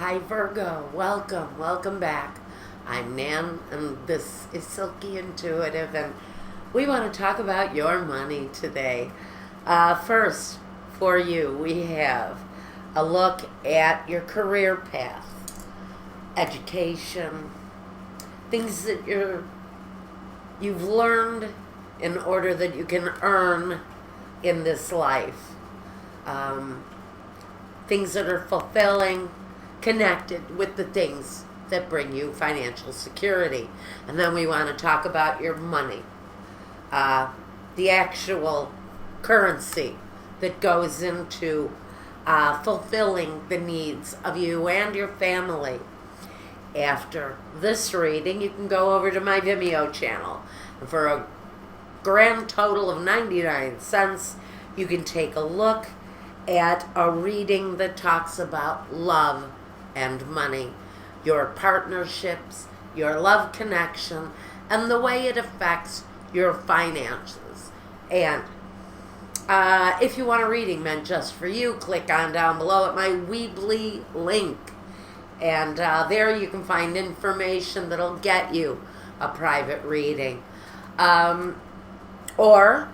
Hi Virgo, welcome back. I'm Nan and this is Silky Intuitive and we want to talk about your money today. First, for you, we have a look at your career path, education, things that you've learned in order that you can earn in this life. Things that are fulfilling, connected with the things that bring you financial security. And then we want to talk about your money, the actual currency that goes into fulfilling the needs of you and your family. After this reading, you can go over to my Vimeo channel. And for a grand total of 99 cents, you can take a look at a reading that talks about love and money, your partnerships, your love connection, and the way it affects your finances. And if you want a reading meant just for you, click on down below at my Weebly link. And there you can find information that'll get you a private reading. Or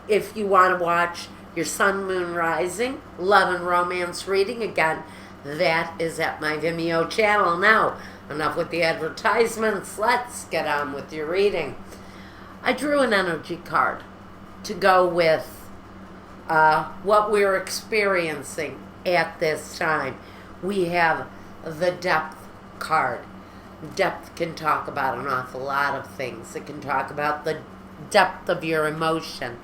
if you want to watch your Sun, Moon, Rising, Love and Romance reading, again, that is at my Vimeo channel. Now, enough with the advertisements. Let's get on with your reading. I drew an energy card to go with what we're experiencing at this time. We have the Depth card. Depth can talk about an awful lot of things. It can talk about the depth of your emotion.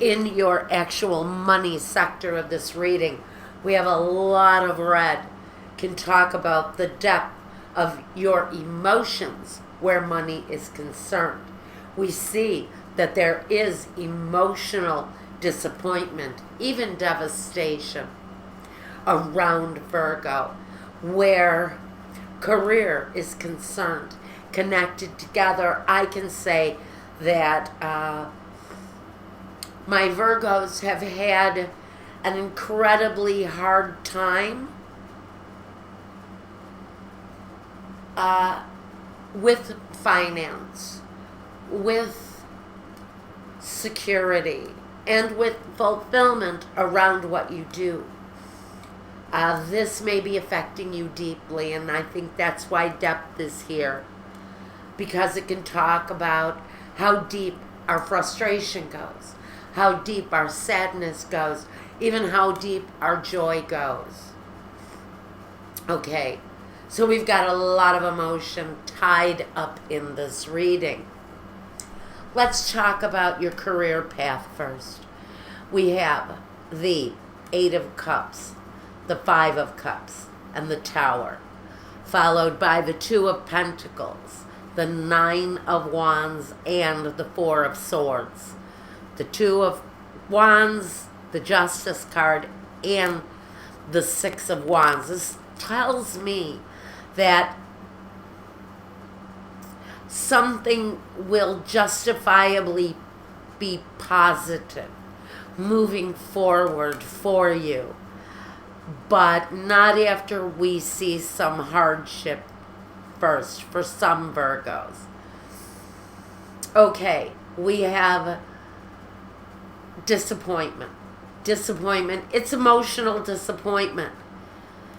In your actual money sector of this reading, we have a lot of red. Can talk about the depth of your emotions where money is concerned. We see that there is emotional disappointment, even devastation around Virgo, where career is concerned. Connected together, I can say that my Virgos have had an incredibly hard time with finance, with security, and with fulfillment around what you do. This may be affecting you deeply, and I think that's why depth is here, because it can talk about how deep our frustration goes, how deep our sadness goes, even how deep our joy goes. Okay, so we've got a lot of emotion tied up in this reading. Let's talk about your career path first. We have the Eight of Cups, the Five of Cups, and the Tower, followed by the Two of Pentacles, the Nine of Wands, and the Four of Swords. The Two of Wands, the Justice card, and the Six of Wands. This tells me that something will justifiably be positive moving forward for you, but not after we see some hardship first for some Virgos. Okay, we have disappointment. Disappointment. It's emotional disappointment.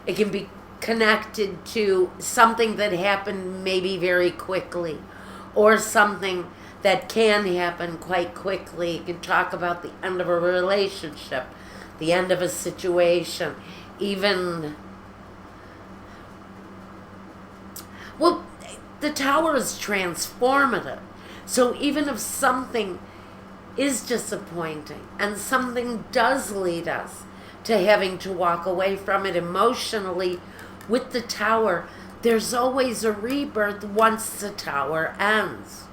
It can be connected to something that happened maybe very quickly, or something that can happen quite quickly. You can talk about the end of a relationship, the end of a situation, even, well, the Tower is transformative. So even if something is disappointing and something does lead us to having to walk away from it emotionally, with the Tower, there's always a rebirth once the Tower ends.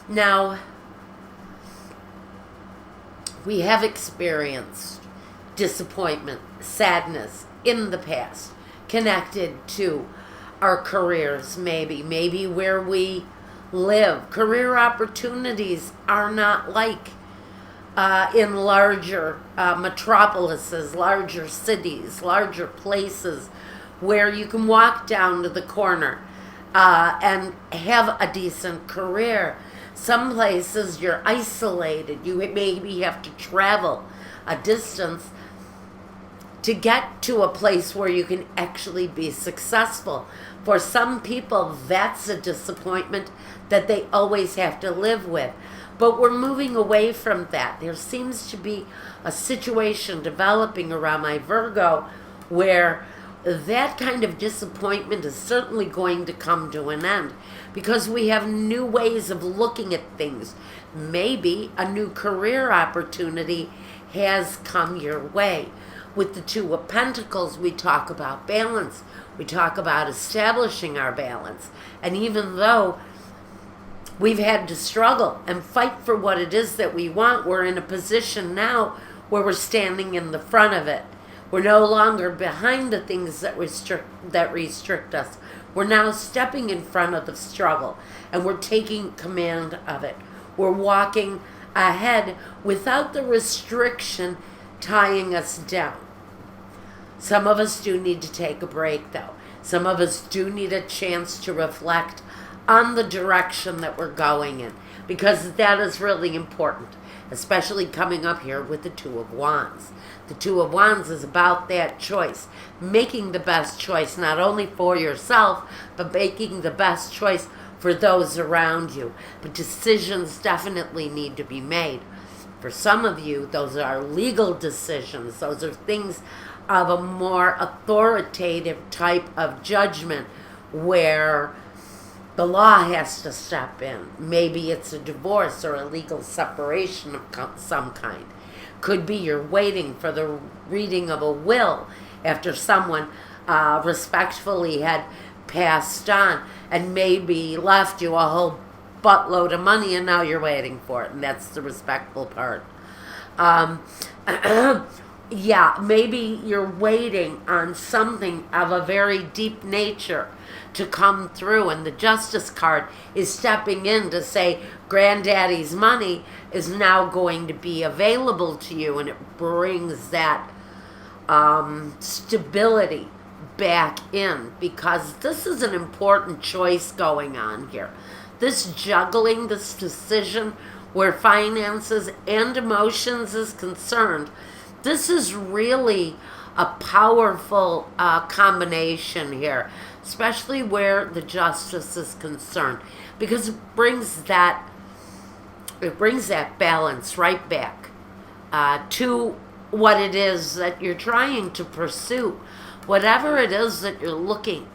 Now, we have experienced disappointment, sadness in the past, connected to our careers, maybe where we live. Career opportunities are not like in larger metropolises, larger cities, larger places where you can walk down to the corner and have a decent career. Some places you're isolated. You maybe have to travel a distance to get to a place where you can actually be successful. For some people, that's a disappointment that they always have to live with. But we're moving away from that. There seems to be a situation developing around my Virgo where that kind of disappointment is certainly going to come to an end because we have new ways of looking at things. Maybe a new career opportunity has come your way. With the Two of Pentacles, we talk about balance. We talk about establishing our balance. And even though we've had to struggle and fight for what it is that we want, we're in a position now where we're standing in the front of it. We're no longer behind the things that restrict us. We're now stepping in front of the struggle, and we're taking command of it. We're walking ahead without the restriction tying us down. Some of us do need to take a break, though. Some of us do need a chance to reflect on the direction that we're going in, because that is really important, especially coming up here with the Two of Wands. The Two of Wands is about that choice, making the best choice not only for yourself, but making the best choice for those around you. But decisions definitely need to be made. For some of you, those are legal decisions. Those are things of a more authoritative type of judgment where the law has to step in. Maybe it's a divorce or a legal separation of some kind. Could be you're waiting for the reading of a will after someone respectfully had passed on and maybe left you a whole buttload of money, and now you're waiting for it, and that's the respectful part. Yeah, maybe you're waiting on something of a very deep nature to come through, and the Justice card is stepping in to say Granddaddy's money is now going to be available to you, and it brings that stability back in, because this is an important choice going on here. This juggling, this decision where finances and emotions is concerned, this is really a powerful combination here, especially where the Justice is concerned, because it brings that balance right back to what it is that you're trying to pursue. Whatever it is that you're looking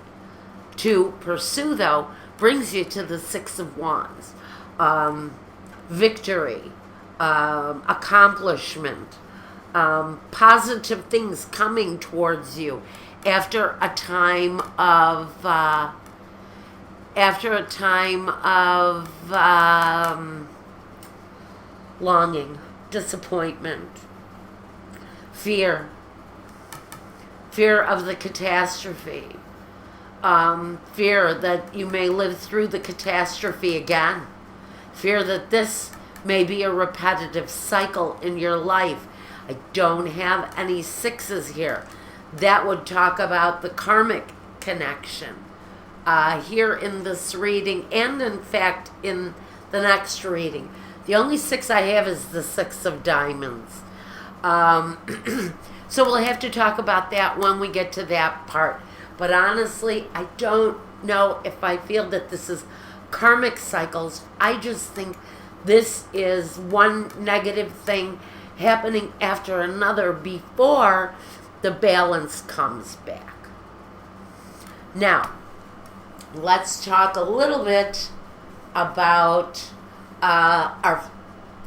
to pursue, though, brings you to the Six of Wands. Victory, accomplishment, positive things coming towards you after a time of longing, disappointment, fear of the catastrophe, fear that you may live through the catastrophe again, fear that this may be a repetitive cycle in your life. I don't have any sixes here. That would talk about the karmic connection here in this reading, and in fact in the next reading. The only six I have is the Six of Diamonds. So we'll have to talk about that when we get to that part. But honestly, I don't know if I feel that this is karmic cycles. I just think this is one negative thing happening after another before the balance comes back. Now, let's talk a little bit about our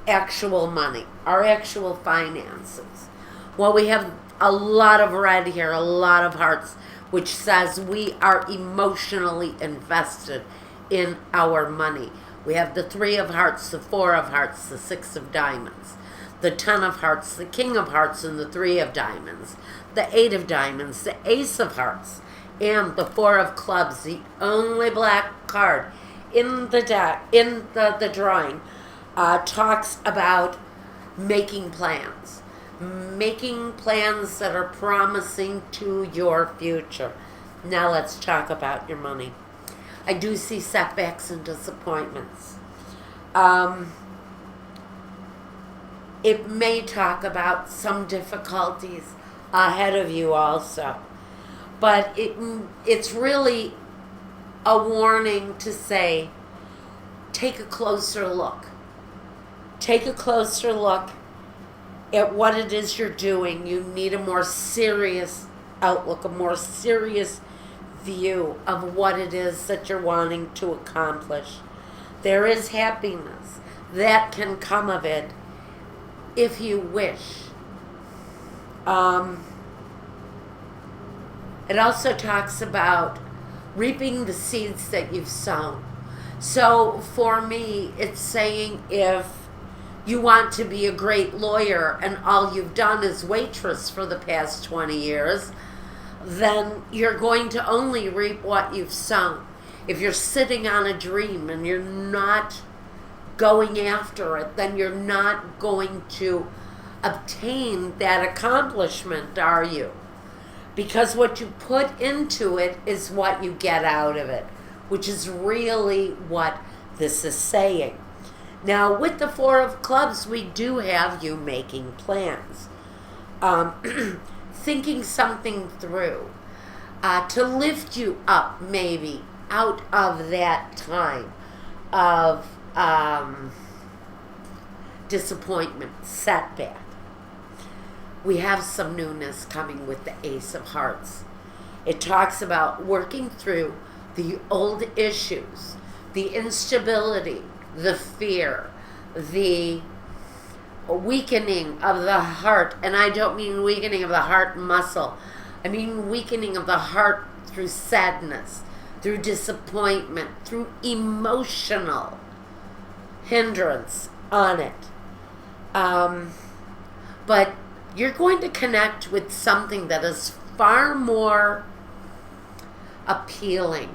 actual money, our actual finances. Well, we have a lot of red here, a lot of hearts, which says we are emotionally invested in our money. We have the Three of Hearts, the Four of Hearts, the Six of Diamonds, the Ten of Hearts, the King of Hearts, and the Three of Diamonds, the Eight of Diamonds, the Ace of Hearts, and the Four of Clubs. The only black card in the deck, in the drawing, talks about making plans that are promising to your future. Now let's talk about your money. I do see setbacks and disappointments. It may talk about some difficulties ahead of you also. But it's really a warning to say, take a closer look. Take a closer look at what it is you're doing. You need a more serious outlook, a more serious view of what it is that you're wanting to accomplish. There is happiness that can come of it if you wish. It also talks about reaping the seeds that you've sown. So for me, it's saying if you want to be a great lawyer and all you've done is waitress for the past 20 years, then you're going to only reap what you've sown. If you're sitting on a dream and you're not going after it, then you're not going to obtain that accomplishment, are you? Because what you put into it is what you get out of it, which is really what this is saying. Now, with the Four of Clubs, we do have you making plans, thinking something through, to lift you up maybe out of that time of disappointment, setback. We have some newness coming with the Ace of Hearts. It talks about working through the old issues, the instability, the fear, the weakening of the heart. And I don't mean weakening of the heart muscle. I mean weakening of the heart through sadness, through disappointment, through emotional hindrance on it. But you're going to connect with something that is far more appealing,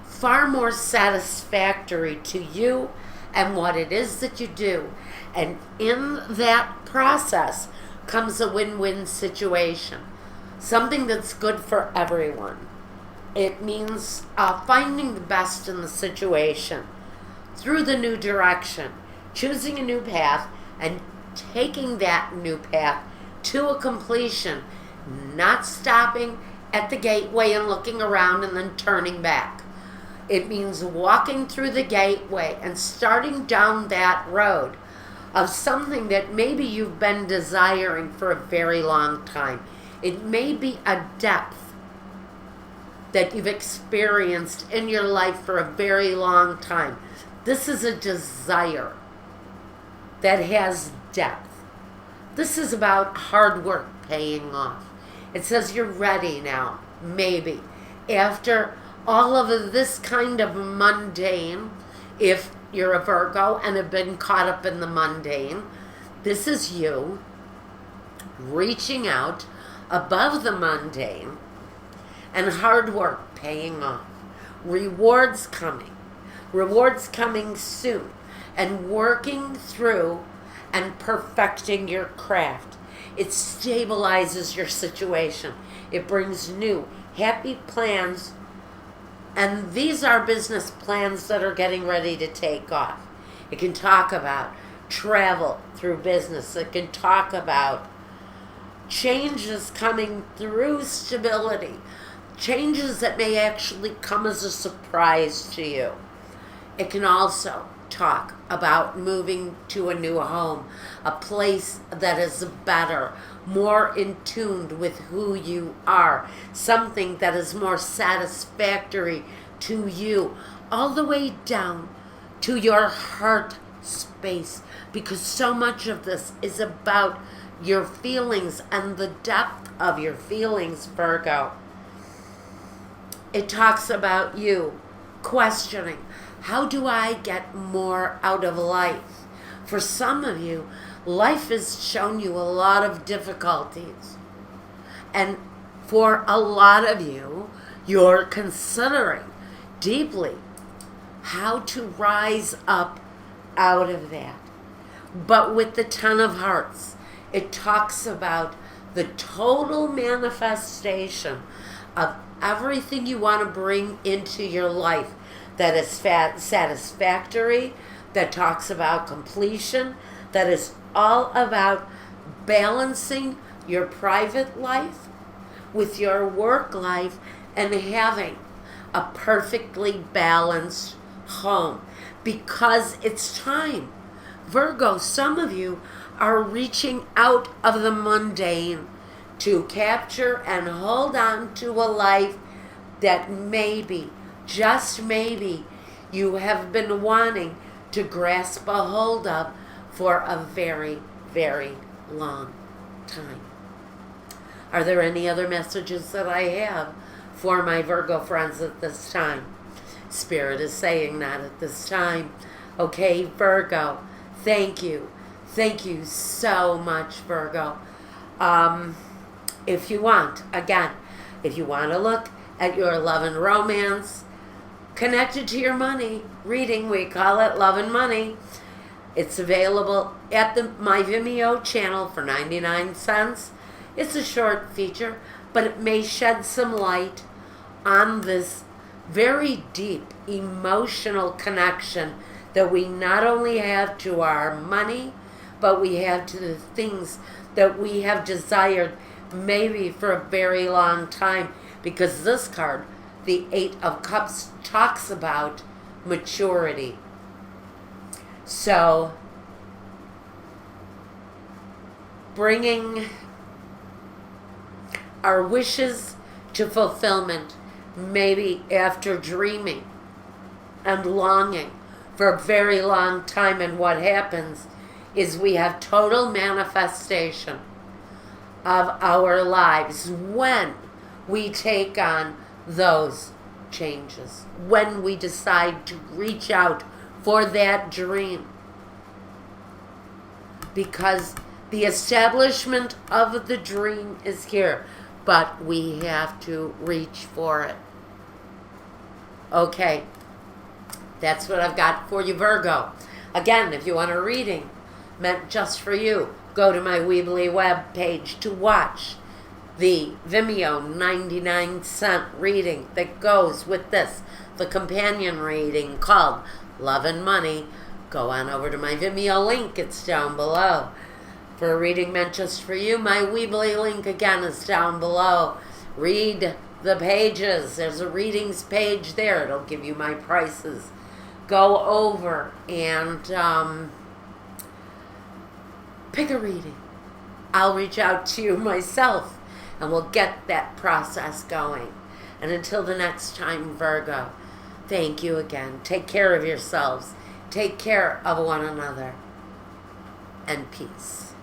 far more satisfactory to you and what it is that you do. And in that process comes a win-win situation, something that's good for everyone. It means finding the best in the situation through the new direction, choosing a new path and taking that new path to a completion, not stopping at the gateway and looking around and then turning back. It means walking through the gateway and starting down that road of something that maybe you've been desiring for a very long time. It may be a depth that you've experienced in your life for a very long time. This is a desire that has depth. This is about hard work paying off. It says you're ready now, maybe. After all of this kind of mundane, if you're a Virgo and have been caught up in the mundane, this is you reaching out above the mundane and hard work paying off. Rewards coming soon, and working through and perfecting your craft. It stabilizes your situation. It brings new, happy plans. And these are business plans that are getting ready to take off. It can talk about travel through business. It can talk about changes coming through stability. Changes that may actually come as a surprise to you. It can also talk about moving to a new home, a place that is better, more in tune with who you are, something that is more satisfactory to you, all the way down to your heart space, because so much of this is about your feelings and the depth of your feelings, Virgo. It talks about you questioning, how do I get more out of life? For some of you, life has shown you a lot of difficulties. And for a lot of you, you're considering deeply how to rise up out of that. But with the Ten of Hearts, it talks about the total manifestation of everything you want to bring into your life that is satisfactory, that talks about completion, that is all about balancing your private life with your work life and having a perfectly balanced home, because it's time. Virgo, some of you are reaching out of the mundane to capture and hold on to a life that maybe, just maybe, you have been wanting to grasp a hold of for a very, very long time. Are there any other messages that I have for my Virgo friends at this time? Spirit is saying that at this time. Okay, Virgo, thank you. Thank you so much, Virgo. If you want, again, if you want to look at your love and romance connected to your money reading, we call it Love and Money. It's available at my Vimeo channel for 99 cents. It's a short feature, but it may shed some light on this very deep emotional connection that we not only have to our money, but we have to the things that we have desired maybe for a very long time, because this card, the Eight of Cups, talks about maturity. So, bringing our wishes to fulfillment, maybe after dreaming and longing for a very long time, and what happens is we have total manifestation of our lives when we take on those changes, when we decide to reach out for that dream. Because the establishment of the dream is here, but we have to reach for it. Okay, that's what I've got for you, Virgo. Again, if you want a reading meant just for you, go to my Weebly web page to watch the Vimeo 99-cent reading that goes with this, the companion reading called Love and Money. Go on over to my Vimeo link, it's down below. For a reading meant just for you, my Weebly link again is down below. Read the pages. There's a readings page there. It'll give you my prices. Go over and pick a reading. I'll reach out to you myself and we'll get that process going. And until the next time, Virgo, thank you again. Take care of yourselves. Take care of one another. And peace.